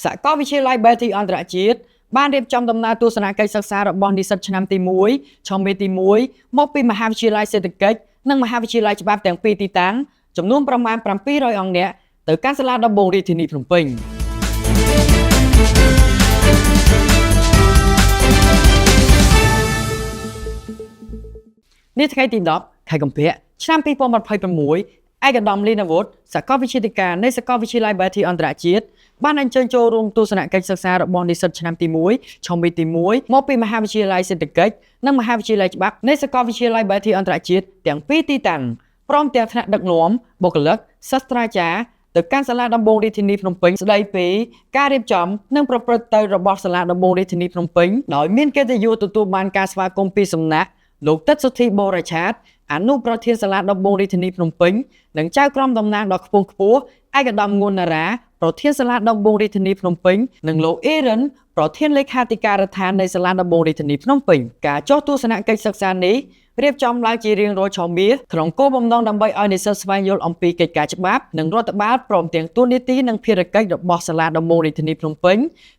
Xã có vị trí lại bè thì anh đã chết. Ban đêm trong tầm na tu sanh cây sắc xaរបស់និស្សិតឆ្នាំទី1 trongមេទី1មកពីមហាវិទ្យាល័យសេដ្ឋកិច្ចនិងមហាវិទ្យាល័យច្បាប់ទាំងពីរទីតាំងចំនួនប្រមាណ700អង្គនាក់ទៅកាន់សាលាដំបងរាជធានីភ្នំពេញនេះថ្ងៃទី10ខែកុម្ភៈឆ្នាំ2026ឯកឧត្តមលីណាវុធសាកលវិទ្យាធិការនៃសាកលវិទ្យាល័យបេធីអន្តរជាតិបានអញ្ជើញចូលរួមទស្សនកិច្ចសិក្សារបស់និស្សិតឆ្នាំទី1ឆ្នាំទី1មកពីមហាវិទ្យាល័យសេដ្ឋកិច្ចនិងមហាវិទ្យាល័យច្បាប់នៃសាកលវិទ្យាល័យបេធីអន្តរជាតិទាំងពីរទីតាំងព្រមទាំងថ្នាក់ដឹកនាំបុគ្គលិកសាស្ត្រាចារ្យទៅកាន់សាលាដំបងរាជធានីភ្នំពេញស្ដីពីការរៀបចំនិងប្រព្រឹត្តទៅរបស់សាលាដំបងរាជធានីភ្នំពេញដោយមានកិត្តិយសទទួលបានការស្វាគមន៍ពីសំណាក់លោកទឹកសុធីបូរឆាតអនុប្រធានសាលាដំបងរាជធានីភ្នំពេញនិងចៅក្រមតំណាងដ៏ខ្ពង់ខ្ពស់ឯកឧត្តមងួនណារ៉ាប្រធានសាលាដំបងរាជធានីភ្នំពេញនិងលោកអេរិនប្រធានលេខាធិការដ្ឋាននៃសាលាដំបងរាជធានីភ្នំពេញការចុះទស្សនកិច្ចសិក្សានេះរៀបចំឡើងជារៀងរាល់ឆមាសក្នុងគោលបំណងដើម្បីឲ្យនិស្សិតស្វែងយល់អំពីកិច្ចការច្បាប់និងរដ្ឋបាលព្រមទាំងទួលនីតិនិងភារកិច្ចរបស់សាលាដំបងរាជធានីភ្នំពេញ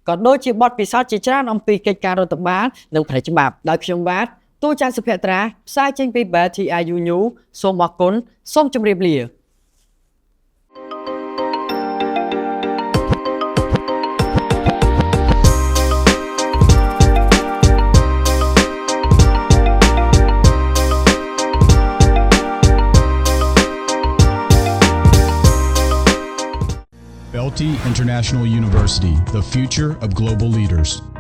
ក៏ដូចជាបទពិសោធន៍ជាច្រើនអំពីកិច្ចការរដ្ឋបាលនិងផ្នែកច្បាប់ដោយខ្ញុំបាទទូច័ន្ទសុភ័ត្រាផ្សាយចេញពី BTIU News សូមអរគុណសូមជម្រាបលាBelty International University, the future of global leaders.